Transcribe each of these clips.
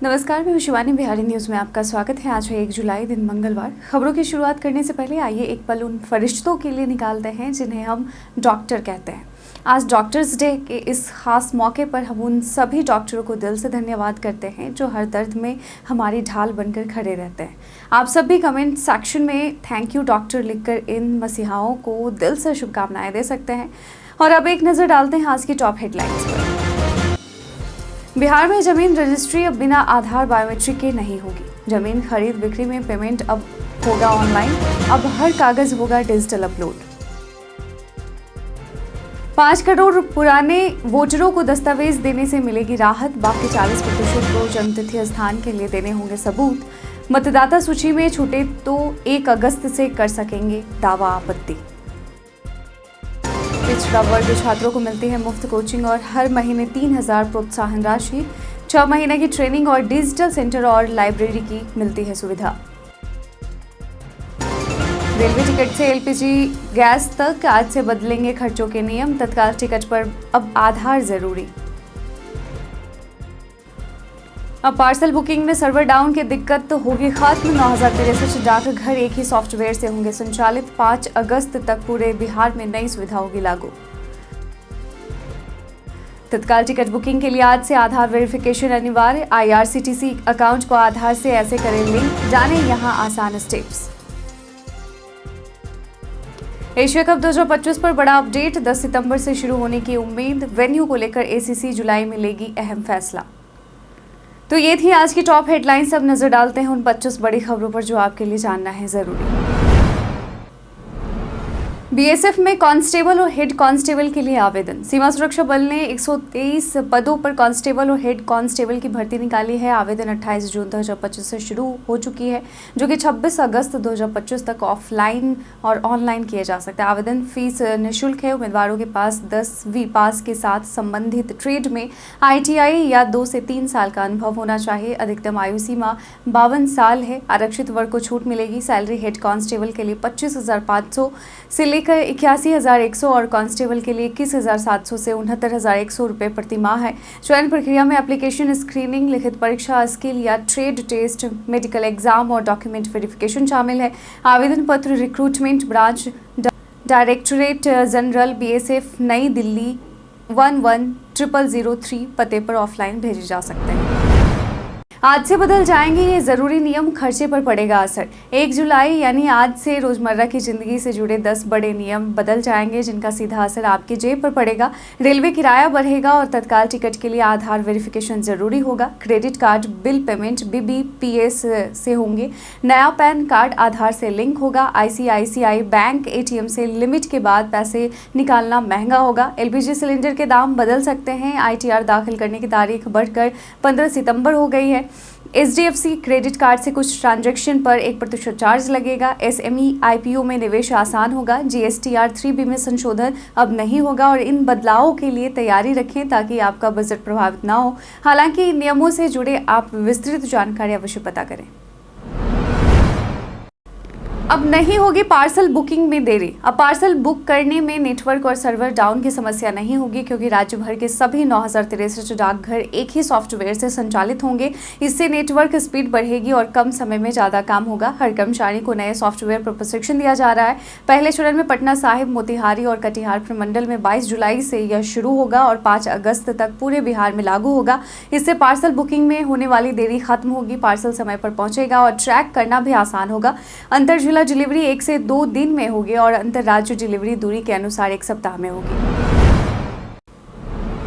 नमस्कार, मैं हूं शिवानी। बिहारी न्यूज़ में आपका स्वागत है। आज है 1 जुलाई, दिन मंगलवार। खबरों की शुरुआत करने से पहले आइए एक पल उन फरिश्तों के लिए निकालते हैं जिन्हें हम डॉक्टर कहते हैं। आज डॉक्टर्स डे के इस खास मौके पर हम उन सभी डॉक्टरों को दिल से धन्यवाद करते हैं जो हर दर्द में हमारी ढाल बनकर खड़े रहते हैं। आप सब भी कमेंट सेक्शन में थैंक यू डॉक्टर लिखकर इन मसीहाओं को दिल से शुभकामनाएं दे सकते हैं। और अब एक नज़र डालते हैं आज की टॉप हेडलाइंस पर। बिहार में जमीन रजिस्ट्री अब बिना आधार बायोमेट्रिक के नहीं होगी। जमीन खरीद बिक्री में पेमेंट अब होगा ऑनलाइन। अब हर कागज होगा डिजिटल अपलोड। 5 करोड़ पुराने वोटरों को दस्तावेज देने से मिलेगी राहत। बाकी 40% को जन्मतिथि स्थान के लिए देने होंगे सबूत। मतदाता सूची में छूटे तो 1 अगस्त से कर सकेंगे दावा आपत्ति। पिछड़ा वर्ग छात्रों को मिलती है मुफ्त कोचिंग और हर महीने 3000 प्रोत्साहन राशि। 6 महीने की ट्रेनिंग और डिजिटल सेंटर और लाइब्रेरी की मिलती है सुविधा। रेलवे टिकट से एलपीजी गैस तक आज से बदलेंगे खर्चों के नियम। तत्काल टिकट पर अब आधार जरूरी। अब पार्सल बुकिंग में सर्वर डाउन की दिक्कत तो होगी खत्म। 9063 डाकघर एक ही सॉफ्टवेयर से होंगे संचालित। 5 अगस्त तक पूरे बिहार में नई सुविधा होगी लागू। तत्काल टिकट बुकिंग के लिए आज से आधार वेरिफिकेशन अनिवार्य। IRCTC अकाउंट को आधार से ऐसे करें लिंक। जाने यहां आसान स्टेप्स। एशिया कप 2025 पर बड़ा अपडेट। 10 सितंबर से शुरू होने की उम्मीद। वेन्यू को लेकर ACC जुलाई में लेगी अहम फैसला। तो ये थी आज की टॉप हेडलाइंस। अब नजर डालते हैं उन 25 बड़ी खबरों पर जो आपके लिए जानना है जरूरी। BSF में कांस्टेबल और हेड कांस्टेबल के लिए आवेदन। सीमा सुरक्षा बल ने 123 पदों पर कांस्टेबल और हेड कांस्टेबल की भर्ती निकाली है। आवेदन 28 जून 2025 से शुरू हो चुकी है, जो कि 26 अगस्त 2025 तक ऑफलाइन और ऑनलाइन किया जा सकता है। आवेदन फीस निःशुल्क है। उम्मीदवारों के पास 10वीं पास के साथ संबंधित ट्रेड में ITI या 2 से 3 साल का अनुभव होना चाहिए। अधिकतम आयु सीमा 52 साल है। आरक्षित वर्ग को छूट मिलेगी। सैलरी हेड कांस्टेबल के लिए 25,500 से लेकर 81,100 और कांस्टेबल के लिए 21,700 से 69,100 रुपये प्रति माह है। चयन प्रक्रिया में एप्लीकेशन, स्क्रीनिंग, लिखित परीक्षा, स्किल या ट्रेड टेस्ट, मेडिकल एग्जाम और डॉक्यूमेंट वेरिफिकेशन शामिल है। आवेदन पत्र recruitment branch, directorate general, BSF, नई दिल्ली 110003 पते पर ऑफलाइन भेजे जा सकते हैं। आज से बदल जाएंगे ये ज़रूरी नियम। खर्चे पर पड़ेगा असर। 1 जुलाई यानी आज से रोज़मर्रा की ज़िंदगी से जुड़े 10 बड़े नियम बदल जाएंगे, जिनका सीधा असर आपकी जेब पर पड़ेगा। रेलवे किराया बढ़ेगा और तत्काल टिकट के लिए आधार वेरिफिकेशन ज़रूरी होगा। Credit card bill payment BBPS से होंगे। नया पैन कार्ड आधार से लिंक होगा। ICICI बैंक ATM से लिमिट के बाद पैसे निकालना महंगा होगा। LPG सिलेंडर के दाम बदल सकते हैं। ITR दाखिल करने की तारीख बढ़कर 15 सितंबर हो गई है। HDFC क्रेडिट कार्ड से कुछ ट्रांजैक्शन पर 1% चार्ज लगेगा। SME IPO में निवेश आसान होगा। GSTR 3B में संशोधन अब नहीं होगा और इन बदलावों के लिए तैयारी रखें ताकि आपका बजट प्रभावित ना हो। हालांकि इन नियमों से जुड़े आप विस्तृत जानकारी अवश्य पता करें। अब नहीं होगी पार्सल बुकिंग में देरी। अब पार्सल बुक करने में नेटवर्क और सर्वर डाउन की समस्या नहीं होगी, क्योंकि राज्य भर के सभी 9063 डाकघर एक ही सॉफ्टवेयर से संचालित होंगे। इससे नेटवर्क स्पीड बढ़ेगी और कम समय में ज़्यादा काम होगा। हर कर्मचारी को नए सॉफ्टवेयर पर प्रशिक्षण दिया जा रहा है। पहले चरण में पटना साहिब, मोतिहारी और कटिहार प्रमंडल में 22 जुलाई से यह शुरू होगा और 5 अगस्त तक पूरे बिहार में लागू होगा। इससे पार्सल बुकिंग में होने वाली देरी खत्म होगी। पार्सल समय पर पहुंचेगा और ट्रैक करना भी आसान होगा। अंतर जिला डिलीवरी 1 से 2 दिन में होगी और अंतरराज्य डिलीवरी दूरी के अनुसार 1 सप्ताह में होगी।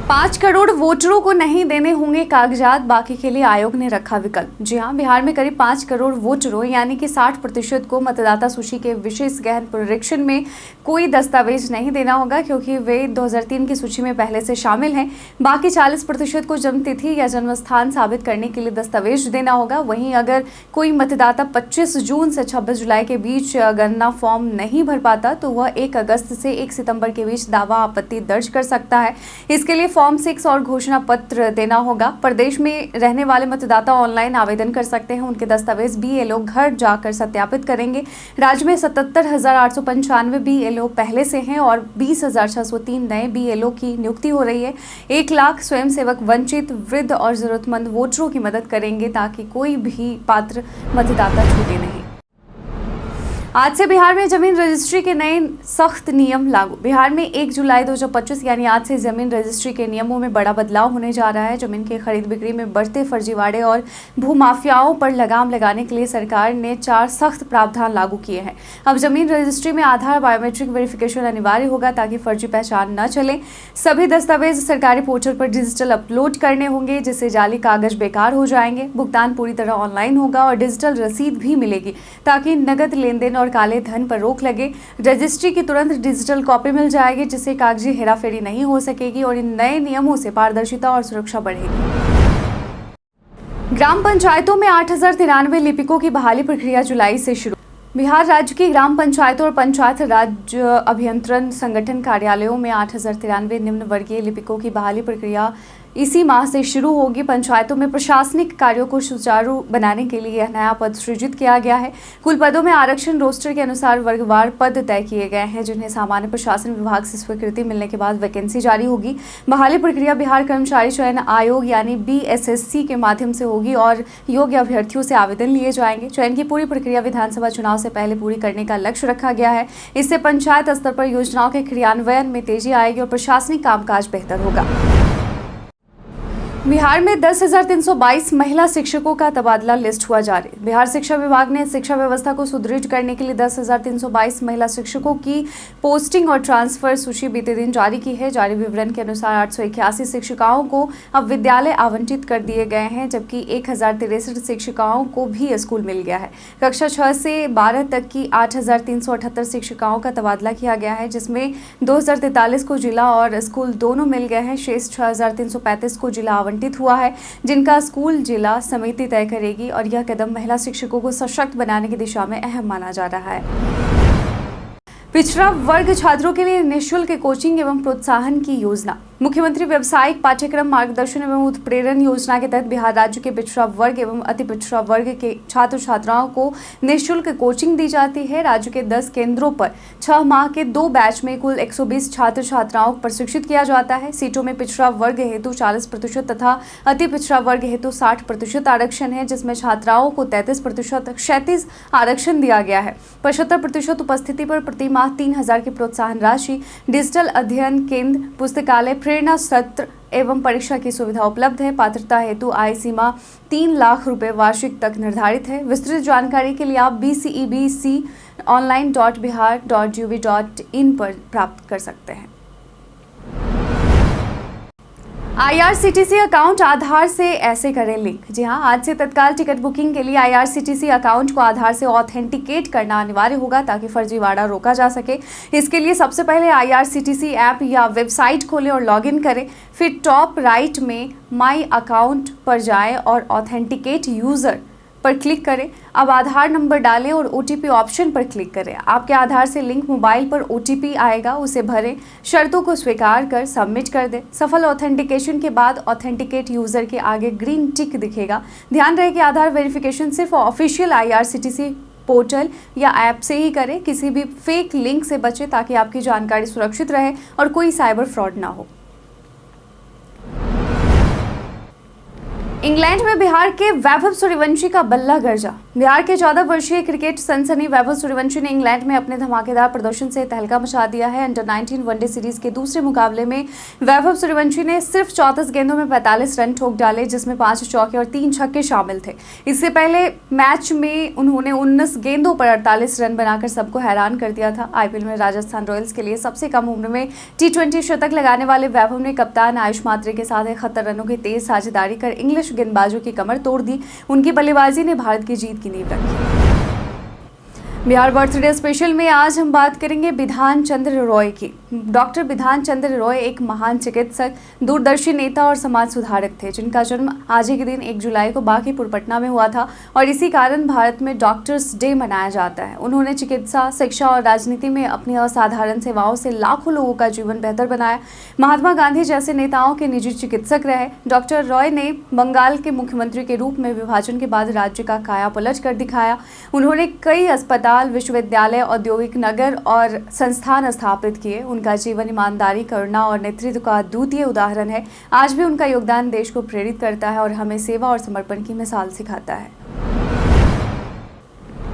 5 करोड़ वोटरों को नहीं देने होंगे कागजात। बाकी के लिए आयोग ने रखा विकल्प। जी हां, बिहार में करीब 5 करोड़ वोटरों यानी कि 60% को मतदाता सूची के विशेष गहन पुनरीक्षण में कोई दस्तावेज नहीं देना होगा, क्योंकि वे 2003 की सूची में पहले से शामिल हैं। बाकी 40% को जन्मतिथि या जन्मस्थान साबित करने के लिए दस्तावेज देना होगा। वहीं अगर कोई मतदाता 25 जून से 26 जुलाई के बीच गणना फॉर्म नहीं भर पाता तो वह 1 अगस्त से 1 सितंबर के बीच दावा आपत्ति दर्ज कर सकता है। इसके लिए फॉर्म 6 और घोषणा पत्र देना होगा। प्रदेश में रहने वाले मतदाता ऑनलाइन आवेदन कर सकते हैं। उनके दस्तावेज BLO घर जाकर सत्यापित करेंगे। राज्य में 77,895 BLO पहले से हैं और 20,603 नए BLO की नियुक्ति हो रही है। 1 लाख स्वयंसेवक वंचित, वृद्ध और जरूरतमंद वोटरों की मदद करेंगे ताकि कोई भी पात्र मतदाता छूटे नहीं। आज से बिहार में जमीन रजिस्ट्री के नए सख्त नियम लागू। बिहार में 1 जुलाई 2025 यानी आज से जमीन रजिस्ट्री के नियमों में बड़ा बदलाव होने जा रहा है। जमीन की खरीद बिक्री में बढ़ते फर्जीवाड़े और भूमाफियाओं पर लगाम लगाने के लिए सरकार ने 4 सख्त प्रावधान लागू किए हैं। अब जमीन रजिस्ट्री में आधार बायोमेट्रिक वेरिफिकेशन अनिवार्य होगा ताकि फर्जी पहचान न चले। सभी दस्तावेज सरकारी पोर्टल पर डिजिटल अपलोड करने होंगे, जिससे जाली कागज बेकार हो जाएंगे। भुगतान पूरी तरह ऑनलाइन होगा और डिजिटल रसीद भी मिलेगी ताकि नगद लेन देन और काले धन पर रोक लगे। रजिस्ट्री की तुरंत डिजिटल कॉपी मिल जाएगी, जिससे कागजी हेराफेरी नहीं हो सकेगी और इन नए नियमों से पारदर्शिता और सुरक्षा बढ़ेगी। ग्राम पंचायतों में 8,093 लिपिकों की बहाली प्रक्रिया जुलाई से शुरू। बिहार राज्य की ग्राम पंचायतों और पंचायत राज अभियंत्रण संगठन कार्यालयों में 8,093 निम्न वर्गीय लिपिकों की बहाली प्रक्रिया इसी माह से शुरू होगी। पंचायतों में प्रशासनिक कार्यों को सुचारू बनाने के लिए यह नया पद सृजित किया गया है। कुल पदों में आरक्षण रोस्टर के अनुसार वर्गवार पद तय किए गए हैं, जिन्हें सामान्य प्रशासन विभाग से स्वीकृति मिलने के बाद वैकेंसी जारी होगी। बहाली प्रक्रिया बिहार कर्मचारी चयन आयोग यानी BSSC के माध्यम से होगी और योग्य अभ्यर्थियों से आवेदन लिए जाएंगे। चयन की पूरी प्रक्रिया विधानसभा चुनाव से पहले पूरी करने का लक्ष्य रखा गया है। इससे पंचायत स्तर पर योजनाओं के क्रियान्वयन में तेजी आएगी और प्रशासनिक कामकाज बेहतर होगा। बिहार में 10,322 महिला शिक्षकों का तबादला लिस्ट हुआ जारी। बिहार शिक्षा विभाग ने शिक्षा व्यवस्था को सुदृढ़ करने के लिए 10,322 महिला शिक्षकों की पोस्टिंग और ट्रांसफर सूची बीते दिन जारी की है। जारी विवरण के अनुसार 881 शिक्षिकाओं को अब विद्यालय आवंटित कर दिए गए हैं, जबकि 1,063 शिक्षिकाओं को भी स्कूल मिल गया है। कक्षा 6 से 12 तक की 8,378 शिक्षिकाओं का तबादला किया गया है, जिसमें 2,043 को जिला और स्कूल दोनों मिल गए हैं। शेष 6,335 को जिला हुआ है, जिनका स्कूल जिला समिति तय करेगी और यह कदम महिला शिक्षकों को सशक्त बनाने की दिशा में अहम माना जा रहा है। पिछड़ा वर्ग छात्रों के लिए निःशुल्क कोचिंग एवं प्रोत्साहन की योजना। मुख्यमंत्री व्यावसायिक पाठ्यक्रम मार्गदर्शन एवं उत्प्रेरण योजना के तहत बिहार राज्य के पिछड़ा वर्ग एवं अति पिछड़ा वर्ग के छात्र छात्राओं को निःशुल्क कोचिंग दी जाती है। राज्य के 10 केंद्रों पर 6 माह के 2 बैच में कुल 120 छात्र छात्राओं को प्रशिक्षित किया जाता है। सीटों में पिछड़ा वर्ग हेतु 40% तथा अति पिछड़ा वर्ग हेतु 60% आरक्षण है, जिसमें छात्राओं को 33% क्षैतिज आरक्षण दिया गया है। 75% उपस्थिति पर प्रति माह 3,000 की प्रोत्साहन राशि, डिजिटल अध्ययन केंद्र, पुस्तकालय, प्रेरणा सत्र एवं परीक्षा की सुविधा उपलब्ध है। पात्रता हेतु आय सीमा 3 लाख रुपए वार्षिक तक निर्धारित है। विस्तृत जानकारी के लिए आप bcebconline.bihar.gov.in पर प्राप्त कर सकते हैं। IRCTC अकाउंट आधार से ऐसे करें लिंक। जी हां, आज से तत्काल टिकट बुकिंग के लिए IRCTC अकाउंट को आधार से ऑथेंटिकेट करना अनिवार्य होगा ताकि फर्जीवाड़ा रोका जा सके। इसके लिए सबसे पहले IRCTC ऐप या वेबसाइट खोलें और लॉगिन करें। फिर टॉप राइट में माई अकाउंट पर जाएं और ऑथेंटिकेट यूज़र पर क्लिक करें। अब आधार नंबर डालें और OTP ऑप्शन पर क्लिक करें। आपके आधार से लिंक मोबाइल पर OTP आएगा, उसे भरें। शर्तों को स्वीकार कर सबमिट कर दें। सफल ऑथेंटिकेशन के बाद ऑथेंटिकेट यूजर के आगे ग्रीन टिक दिखेगा। ध्यान रहे कि आधार वेरिफिकेशन सिर्फ ऑफिशियल IRCTC पोर्टल या ऐप से ही करें। किसी भी फेक लिंक से बचें ताकि आपकी जानकारी सुरक्षित रहे और कोई साइबर फ्रॉड ना हो। इंग्लैंड में बिहार के वैभव सूर्यवंशी का बल्ला गर्जा। बिहार के 14 वर्षीय क्रिकेट सनसनी वैभव सूर्यवंशी ने इंग्लैंड में अपने धमाकेदार प्रदर्शन से तहलका मचा दिया है। अंडर 19 वनडे सीरीज के दूसरे मुकाबले में वैभव सूर्यवंशी ने सिर्फ 34 गेंदों में 45 रन ठोक डाले, जिसमें 5 चौके और 3 छक्के शामिल थे। इससे पहले मैच में उन्होंने 19 गेंदों पर 48 रन बनाकर सबको हैरान कर दिया था। IPL में राजस्थान रॉयल्स के लिए सबसे कम उम्र में T20 शतक लगाने वाले वैभव ने कप्तान आयुष मात्रे के साथ 71 रनों की तेज साझेदारी कर इंग्लिश गेंदबाजों की कमर तोड़ दी। उनकी बल्लेबाजी ने भारत की जीत की नींव रखी। बिहार बर्थडे स्पेशल में आज हम बात करेंगे बिधान चंद्र रॉय की। डॉक्टर बिधान चंद्र रॉय एक महान चिकित्सक, दूरदर्शी नेता और समाज सुधारक थे, जिनका जन्म आज ही के दिन 1 जुलाई को बांकीपुर पटना में हुआ था और इसी कारण भारत में डॉक्टर्स डे मनाया जाता है। उन्होंने चिकित्सा, शिक्षा और राजनीति में अपनी असाधारण सेवाओं से लाखों लोगों का जीवन बेहतर बनाया। महात्मा गांधी जैसे नेताओं के निजी चिकित्सक रहे। डॉक्टर रॉय ने बंगाल के मुख्यमंत्री के रूप में विभाजन के बाद राज्य का कायापलट कर दिखाया। उन्होंने कई अस्पताल, विश्वविद्यालय, औद्योगिक नगर और संस्थान स्थापित किए। उनका जीवन ईमानदारी, करुणा और नेतृत्व का अद्वितीय उदाहरण है। आज भी उनका योगदान देश को प्रेरित करता है और हमें सेवा और समर्पण की मिसाल सिखाता है।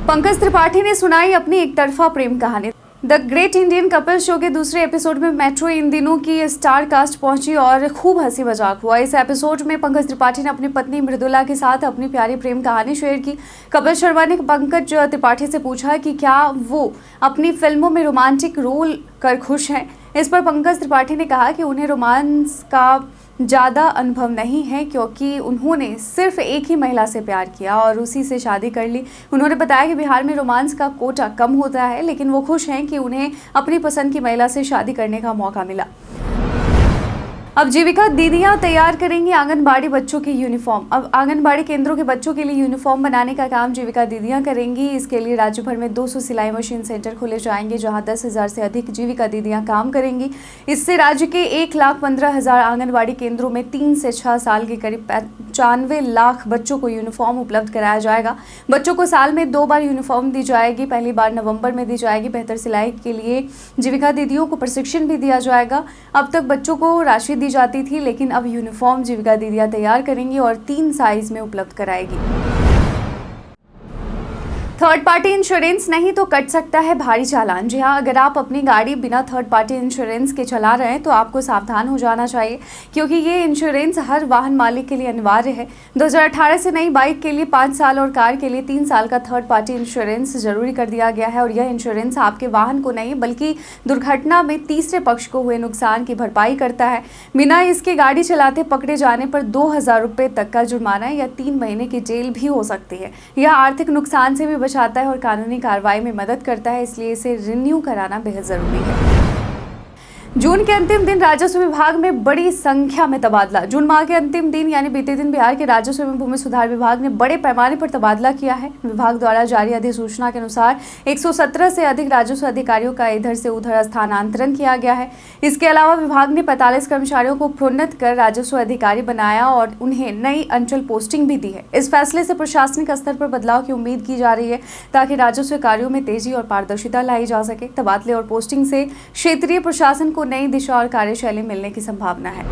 पंकज त्रिपाठी ने सुनाई अपनी एक तरफा प्रेम कहानी। The great Indian couple show के दूसरे एपिसोड में मेट्रो इन दिनों की स्टार कास्ट पहुंची और खूब हंसी मजाक हुआ। इस एपिसोड में पंकज त्रिपाठी ने अपनी पत्नी मृदुला के साथ अपनी प्यारी प्रेम कहानी शेयर की। कपिल शर्मा ने पंकज त्रिपाठी से पूछा कि क्या वो अपनी फिल्मों में रोमांटिक रोल कर खुश हैं। इस पर पंकज त्रिपाठी ने कहा कि उन्हें रोमांस का ज़्यादा अनुभव नहीं है क्योंकि उन्होंने सिर्फ एक ही महिला से प्यार किया और उसी से शादी कर ली। उन्होंने बताया कि बिहार में रोमांस का कोटा कम होता है, लेकिन वो खुश हैं कि उन्हें अपनी पसंद की महिला से शादी करने का मौका मिला। अब जीविका दीदियां तैयार करेंगी आंगनबाड़ी बच्चों की यूनिफॉर्म। अब आंगनबाड़ी केंद्रों के बच्चों के लिए यूनिफॉर्म बनाने का काम जीविका दीदियां करेंगी। इसके लिए राज्य भर में 200 सिलाई मशीन सेंटर खोले जाएंगे, जहां 10,000 से अधिक जीविका दीदियां काम करेंगी। इससे राज्य के 1,15,000 आंगनबाड़ी केंद्रों में 3 से 6 साल के करीब 95 लाख बच्चों को यूनिफॉर्म उपलब्ध कराया जाएगा। बच्चों को साल में 2 बार यूनिफॉर्म दी जाएगी। पहली बार नवंबर में दी जाएगी। बेहतर सिलाई के लिए जीविका दीदियों को प्रशिक्षण भी दिया जाएगा। अब तक बच्चों को राशि दी जाती थी, लेकिन अब यूनिफॉर्म जीविका दीदियां तैयार करेंगी और 3 साइज में उपलब्ध कराएगी। थर्ड पार्टी इंश्योरेंस नहीं तो कट सकता है भारी चालान। जी हाँ, अगर आप अपनी गाड़ी बिना थर्ड पार्टी इंश्योरेंस के चला रहे हैं तो आपको सावधान हो जाना चाहिए, क्योंकि ये इंश्योरेंस हर वाहन मालिक के लिए अनिवार्य है। 2018 से नई बाइक के लिए 5 साल और कार के लिए 3 साल का थर्ड पार्टी इंश्योरेंस जरूरी कर दिया गया है और यह इंश्योरेंस आपके वाहन को नहीं बल्कि दुर्घटना में तीसरे पक्ष को हुए नुकसान की भरपाई करता है। बिना इसके गाड़ी चलाते पकड़े जाने पर 2,000 रुपये तक का जुर्माना या 3 महीने की जेल भी हो सकती है। यह आर्थिक नुकसान से भी बचाता है और कानूनी कार्रवाई में मदद करता है, इसलिए इसे रिन्यू कराना बेहद जरूरी है। जून के अंतिम दिन राजस्व विभाग में बड़ी संख्या में तबादला। जून माह के अंतिम दिन यानी बीते दिन बिहार के राजस्व एवं भूमि सुधार विभाग ने बड़े पैमाने पर तबादला किया है। विभाग द्वारा जारी अधिसूचना के अनुसार 117 से अधिक राजस्व अधिकारियों का इधर से उधर स्थानांतरण किया गया है। इसके अलावा विभाग ने 45 कर्मचारियों को प्रोन्नत कर राजस्व अधिकारी बनाया और उन्हें नई अंचल पोस्टिंग भी दी है। इस फैसले से प्रशासनिक स्तर पर बदलाव की उम्मीद की जा रही है, ताकि राजस्व कार्यों में तेजी और पारदर्शिता लाई जा सके। तबादले और पोस्टिंग से क्षेत्रीय प्रशासन को नई दिशा और कार्यशैली मिलने की संभावना है।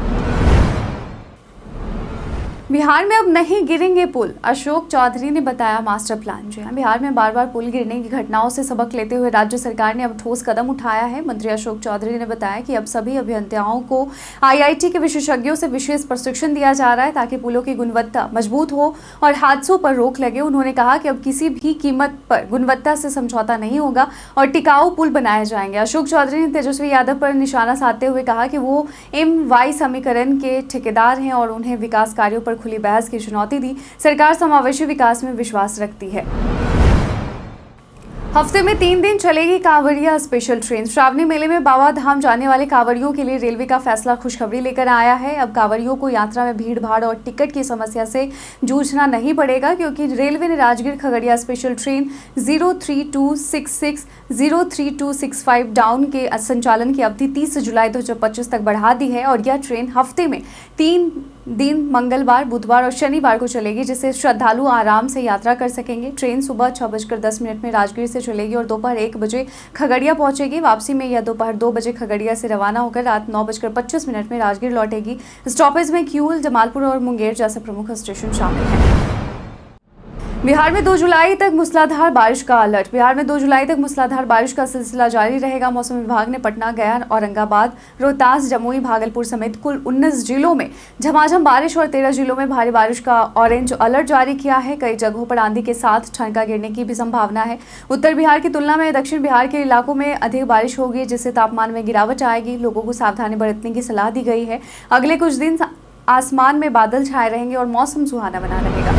बिहार में अब नहीं गिरेंगे पुल, अशोक चौधरी ने बताया मास्टर प्लान। जी हाँ, बिहार में बार बार पुल गिरने की घटनाओं से सबक लेते हुए राज्य सरकार ने अब ठोस कदम उठाया है। मंत्री अशोक चौधरी ने बताया कि अब सभी अभियंताओं को IIT के विशेषज्ञों से विशेष प्रशिक्षण दिया जा रहा है, ताकि पुलों की गुणवत्ता मजबूत हो और हादसों पर रोक लगे। उन्होंने कहा कि अब किसी भी कीमत पर गुणवत्ता से समझौता नहीं होगा और टिकाऊ पुल बनाए जाएंगे। अशोक चौधरी ने तेजस्वी यादव पर निशाना साधते हुए कहा कि वो MY समीकरण के ठेकेदार हैं और उन्हें विकास कार्यों पर खुली बहस की चुनौती दी। सरकार समावेशी विकास में विश्वास रखती है। हफ्ते में 3 दिन चलेगी कांवड़िया स्पेशल ट्रेन। श्रावणी मेले में बाबा धाम जाने वाले कांवड़ियों के लिए रेलवे का फैसला खुशखबरी लेकर आया है। अब कांवड़ियों को यात्रा में भीड़ भाड़ और टिकट की समस्या से जूझना नहीं पड़ेगा, क्योंकि रेलवे ने Rajgir Khagaria special train 03266 03265 down के संचालन की अवधि 30 जुलाई 2025 तक बढ़ा दी है और यह ट्रेन हफ्ते में 3 दिन मंगलवार, बुधवार और शनिवार को चलेगी, जिससे श्रद्धालु आराम से यात्रा कर सकेंगे। ट्रेन सुबह 6:10 में राजगीर से चलेगी और दोपहर 1 बजे खगड़िया पहुंचेगी। वापसी में यह दोपहर 2 बजे खगड़िया से रवाना होकर रात 9:25 में राजगीर लौटेगी। स्टॉपेज में किऊल, जमालपुर और मुंगेर जैसे प्रमुख स्टेशन शामिल हैं। बिहार में 2 जुलाई तक मूसलाधार बारिश का अलर्ट। बिहार में 2 जुलाई तक मूसलाधार बारिश का सिलसिला जारी रहेगा। मौसम विभाग ने पटना, गया, औरंगाबाद, रोहतास, जमुई, भागलपुर समेत कुल 19 जिलों में झमाझम बारिश और 13 जिलों में भारी बारिश का ऑरेंज अलर्ट जारी किया है। कई जगहों पर आंधी के साथ ठनका गिरने की भी संभावना है। उत्तर बिहार की तुलना में दक्षिण बिहार के इलाकों में अधिक बारिश होगी, जिससे तापमान में गिरावट आएगी। लोगों को सावधानी बरतने की सलाह दी गई है। अगले कुछ दिन आसमान में बादल छाए रहेंगे और मौसम सुहाना बना रहेगा।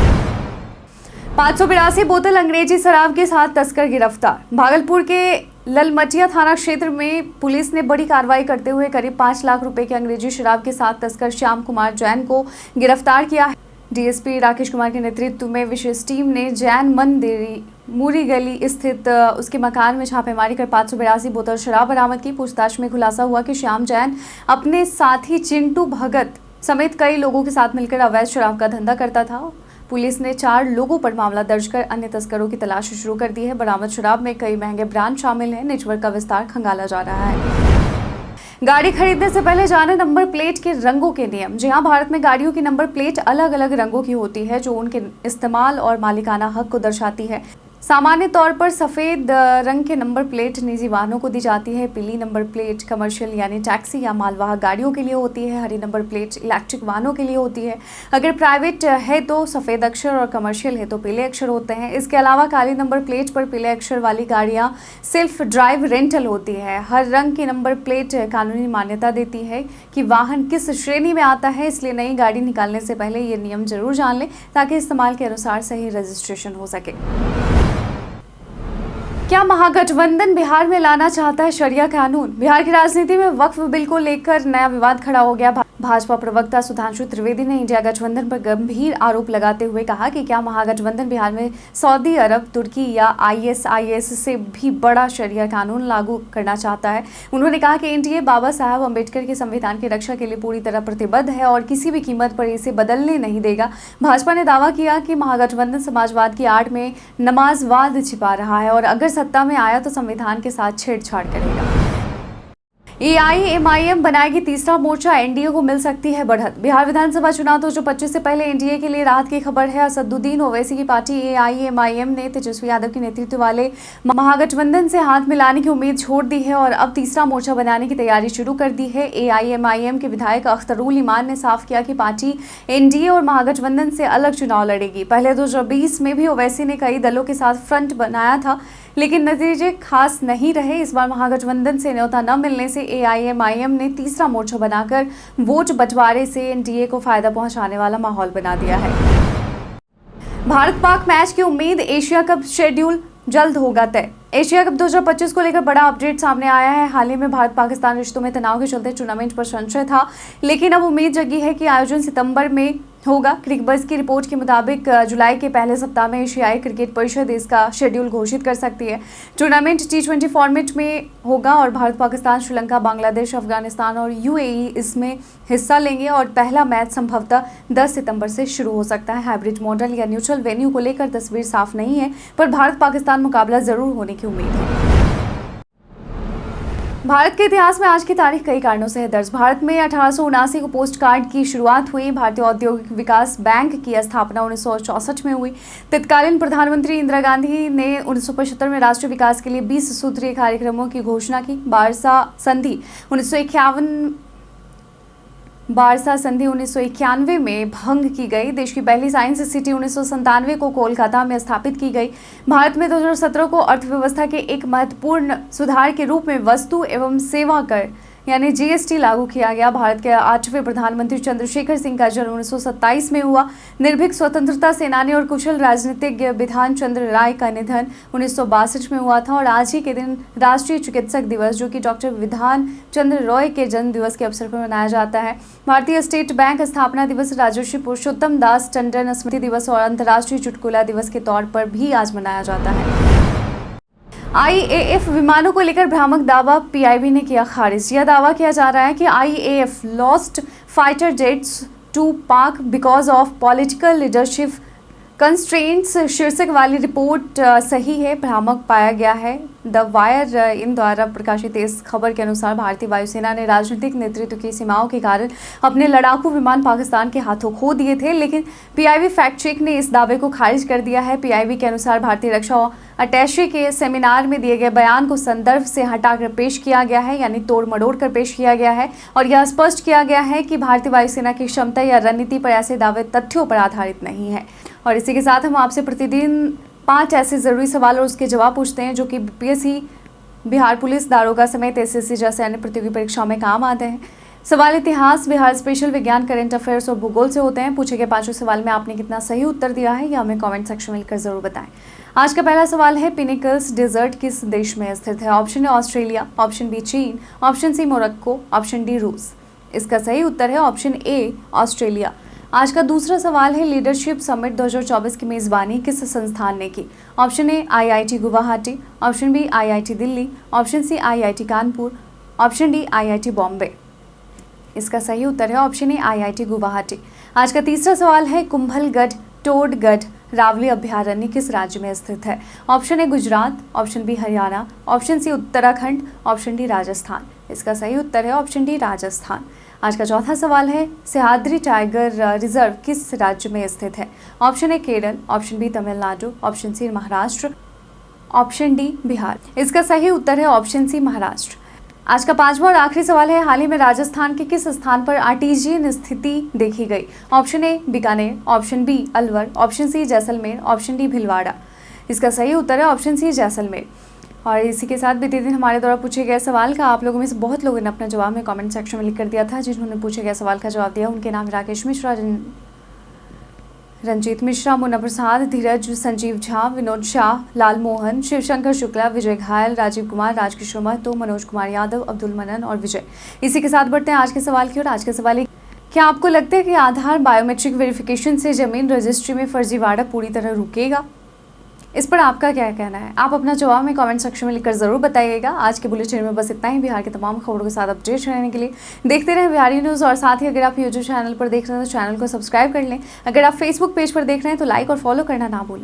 582 बोतल अंग्रेजी शराब के साथ तस्कर गिरफ्तार। भागलपुर के ललमटिया थाना क्षेत्र में पुलिस ने बड़ी कार्रवाई करते हुए करीब 5 लाख रुपए की अंग्रेजी शराब के साथ तस्कर श्याम कुमार जैन को गिरफ्तार किया है। डीएसपी राकेश कुमार के नेतृत्व में विशेष टीम ने जैन मंदिरी मूरी गली स्थित उसके मकान में छापेमारी कर 582 बोतल शराब बरामद की। पूछताछ में खुलासा हुआ कि श्याम जैन अपने साथी चिंटू भगत समेत कई लोगों के साथ मिलकर अवैध शराब का धंधा करता था। पुलिस ने 4 लोगों पर मामला दर्ज कर अन्य तस्करों की तलाश शुरू कर दी है। बरामद शराब में कई महंगे ब्रांड शामिल हैं। नेटवर्क का विस्तार खंगाला जा रहा है। गाड़ी खरीदने से पहले जाने नंबर प्लेट के रंगों के नियम। जी हां, भारत में गाड़ियों की नंबर प्लेट अलग अलग रंगों की होती है जो उनके इस्तेमाल और मालिकाना हक को दर्शाती है। सामान्य तौर पर सफ़ेद रंग के नंबर प्लेट निजी वाहनों को दी जाती है। पीली नंबर प्लेट कमर्शियल यानी टैक्सी या मालवाहक गाड़ियों के लिए होती है। हरी नंबर प्लेट इलेक्ट्रिक वाहनों के लिए होती है। अगर प्राइवेट है तो सफ़ेद अक्षर और कमर्शियल है तो पीले अक्षर होते हैं। इसके अलावा काली नंबर प्लेट पर पीले अक्षर वाली गाड़ियां सेल्फ ड्राइव रेंटल होती है। हर रंग की नंबर प्लेट कानूनी मान्यता देती है कि वाहन किस श्रेणी में आता है, इसलिए नई गाड़ी निकालने से पहले ये नियम जरूर जान लें ताकि इस्तेमाल के अनुसार सही रजिस्ट्रेशन हो सके। क्या महागठबंधन बिहार में लाना चाहता है शरिया कानून? बिहार की राजनीति में वक्फ बिल को लेकर नया विवाद खड़ा हो गया। भाजपा प्रवक्ता सुधांशु त्रिवेदी ने इंडिया गठबंधन पर गंभीर आरोप लगाते हुए कहा कि क्या महागठबंधन बिहार में सऊदी अरब, तुर्की या आईएसआईएस से भी बड़ा शरिया कानून लागू करना चाहता है। उन्होंने कहा कि एनडीए बाबा साहब अम्बेडकर के संविधान की रक्षा के लिए पूरी तरह प्रतिबद्ध है और किसी भी कीमत पर इसे बदलने नहीं देगा। भाजपा ने दावा किया कि महागठबंधन समाजवाद की आड़ में नमाजवाद छिपा रहा है और अगर सत्ता में आया तो संविधान के साथ छेड़छाड़ करेगा। एआईएमआईएम बनाएगी तीसरा मोर्चा, एनडीए को मिल सकती है बढ़त। बिहार विधानसभा चुनाव 2025 से पहले एनडीए के लिए राहत की खबर है। असदुद्दीन ओवैसी की पार्टी एआईएमआईएम ने तेजस्वी यादव के नेतृत्व वाले महागठबंधन से हाथ मिलाने की उम्मीद छोड़ दी है और अब तीसरा मोर्चा बनाने की तैयारी शुरू कर दी है। एआईएमआईएम के विधायक अख्तरुल ईमान ने साफ किया कि पार्टी एनडीए और महागठबंधन से अलग चुनाव लड़ेगी। पहले 2020 में भी ओवैसी ने कई दलों के साथ फ्रंट बनाया था लेकिन नतीजे खास नहीं रहे। इस बार महागठबंधन से न्योता न मिलने से एआईएमआईएम ने तीसरा मोर्चा बनाकर वोट बंटवारे से एनडीए को फायदा पहुंचाने वाला माहौल बना दिया है। भारत पाक मैच की उम्मीद, एशिया कप शेड्यूल जल्द होगा तय। एशिया कप 2025 को लेकर बड़ा अपडेट सामने आया है। हाल ही में भारत पाकिस्तान रिश्तों में तनाव के चलते टूर्नामेंट पर संशय था, लेकिन अब उम्मीद जगी है कि आयोजन सितंबर में होगा। क्रिकबज़ की रिपोर्ट के मुताबिक जुलाई के पहले सप्ताह में एशियाई क्रिकेट परिषद इसका शेड्यूल घोषित कर सकती है। टूर्नामेंट T20 फॉर्मेट में होगा और भारत, पाकिस्तान, श्रीलंका, बांग्लादेश, अफगानिस्तान और यूएई इसमें हिस्सा लेंगे और पहला मैच संभवतः 10 सितंबर से शुरू हो सकता है। हाइब्रिड मॉडल या न्यूट्रल वेन्यू को लेकर तस्वीर साफ नहीं है, पर भारत पाकिस्तान मुकाबला जरूर होने की उम्मीद है। भारत के इतिहास में आज की तारीख कई कारणों से है दर्ज। भारत में 1879 को पोस्ट कार्ड की शुरुआत हुई। भारतीय औद्योगिक विकास बैंक की स्थापना 1964 में हुई। तत्कालीन प्रधानमंत्री इंदिरा गांधी ने 1975 में राष्ट्रीय विकास के लिए 20 सूत्रीय कार्यक्रमों की घोषणा की। बारसा संधि 1991 में भंग की गई। देश की पहली साइंस सिटी 1997 को कोलकाता में स्थापित की गई। भारत में 2017 को अर्थव्यवस्था के एक महत्वपूर्ण सुधार के रूप में वस्तु एवं सेवा कर यानी जीएसटी लागू किया गया। भारत के 8वें प्रधानमंत्री चंद्रशेखर सिंह का जन्म 1927 में हुआ। निर्भीक स्वतंत्रता सेनानी और कुशल राजनीतिज्ञ बिधान चंद्र राय का निधन 1962 में हुआ था और आज ही के दिन राष्ट्रीय चिकित्सक दिवस, जो कि डॉक्टर विधान चंद्र रॉय के जन्म दिवस के अवसर पर मनाया जाता है। भारतीय स्टेट बैंक स्थापना दिवस, राजर्षि पुरुषोत्तम दास टंडन स्मृति दिवस और अंतर्राष्ट्रीय चुटकुला दिवस के तौर पर भी आज मनाया जाता है। आईएएफ विमानों को लेकर भ्रामक दावा पीआईबी ने किया खारिज। यह दावा किया जा रहा है कि IAF lost fighter jets to Pak because of political leadership constraints शीर्षक वाली रिपोर्ट सही है, भ्रामक पाया गया है। द वायर इन द्वारा प्रकाशित इस खबर के अनुसार भारतीय वायुसेना ने राजनीतिक नेतृत्व की सीमाओं के कारण अपने लड़ाकू विमान पाकिस्तान के हाथों खो दिए थे, लेकिन पीआईबी फैक्ट चेक ने इस दावे को खारिज कर दिया है। पीआईबी के अनुसार भारतीय रक्षा अटैचे के सेमिनार में दिए गए बयान को संदर्भ से हटाकर पेश किया गया है, यानी तोड़ मड़ोड़ कर पेश किया गया है और यह स्पष्ट किया गया है कि भारतीय वायुसेना की क्षमता या रणनीति पर ऐसे दावे तथ्यों पर आधारित नहीं है। और इसी के साथ हम आपसे प्रतिदिन 5 ऐसे ज़रूरी सवाल और उसके जवाब पूछते हैं जो कि बीपीएससी, बिहार पुलिस, दारोगा समेत एसएससी जैसे अन्य प्रतियोगी परीक्षाओं में काम आते हैं। सवाल इतिहास, बिहार स्पेशल, विज्ञान, करंट अफेयर्स और भूगोल से होते हैं। पूछे गए पांचों सवाल में आपने कितना सही उत्तर दिया है, यह हमें कमेंट सेक्शन में लिखकर जरूर बताएं। आज का पहला सवाल है, पिनिकल्स डेजर्ट किस देश में स्थित है? ऑप्शन है ऑस्ट्रेलिया, ऑप्शन बी चीन, option C Morocco, option D रूस। इसका सही उत्तर है ऑप्शन ए ऑस्ट्रेलिया। आज का दूसरा सवाल है, लीडरशिप समिट 2024 की मेजबानी किस संस्थान ने की? Option A IIT Guwahati, option B IIT Delhi, option C IIT Kanpur, option D IIT Bombay. इसका सही उत्तर है ऑप्शन ए आईआईटी गुवाहाटी। आज का तीसरा सवाल है, कुंभलगढ़ टोडगढ़ रावली अभयारण्य किस राज्य में स्थित है? Option A Gujarat, option B Haryana, option C Uttarakhand, option D Rajasthan. इसका सही उत्तर है ऑप्शन डी राजस्थान। आज का चौथा सवाल है, सह्याद्री टाइगर रिजर्व किस राज्य में स्थित है? Option A Kerala, option B Tamil Nadu, option C Maharashtra, option D Bihar. इसका सही उत्तर है ऑप्शन सी महाराष्ट्र। आज का पांचवा और आखिरी सवाल है, हाल ही में राजस्थान के किस स्थान पर आर्टिजियन स्थिति देखी गई? Option A Bikaner, option B Alwar, option C Jaisalmer, option D Bhilwara. इसका सही उत्तर है ऑप्शन सी जैसलमेर। और इसी के साथ बीते दिन हमारे द्वारा पूछे गए सवाल का आप लोगों में से बहुत लोगों ने अपना जवाब में कमेंट सेक्शन में लिख कर दिया था। जिन्होंने पूछे गए सवाल का जवाब दिया उनके नाम राकेश मिश्रा, रंजीत मिश्रा, मुन्ना प्रसाद, धीरज, संजीव झा, विनोद शाह, लाल मोहन, शिवशंकर शुक्ला, विजय घायल, राजीव कुमार, राजकिशोर महतो, मनोज कुमार यादव, अब्दुल मनन और विजय। इसी के साथ बढ़ते हैं आज के सवाल की ओर। आज का सवाल है, क्या आपको लगता है कि आधार बायोमेट्रिक वेरिफिकेशन से जमीन रजिस्ट्री में फर्जीवाड़ा पूरी तरह रुकेगा? इस पर आपका क्या कहना है? आप अपना जवाब में कमेंट सेक्शन में लिखकर जरूर बताइएगा। आज के बुलेटिन में बस इतना ही। बिहार की तमाम खबरों के साथ अपडेट रहने के लिए देखते रहें बिहारी न्यूज़। और साथ ही अगर आप यूट्यूब चैनल पर देख रहे हैं तो चैनल को सब्सक्राइब कर लें। अगर आप फेसबुक पेज पर देख रहे हैं तो लाइक और फॉलो करना ना भूलें।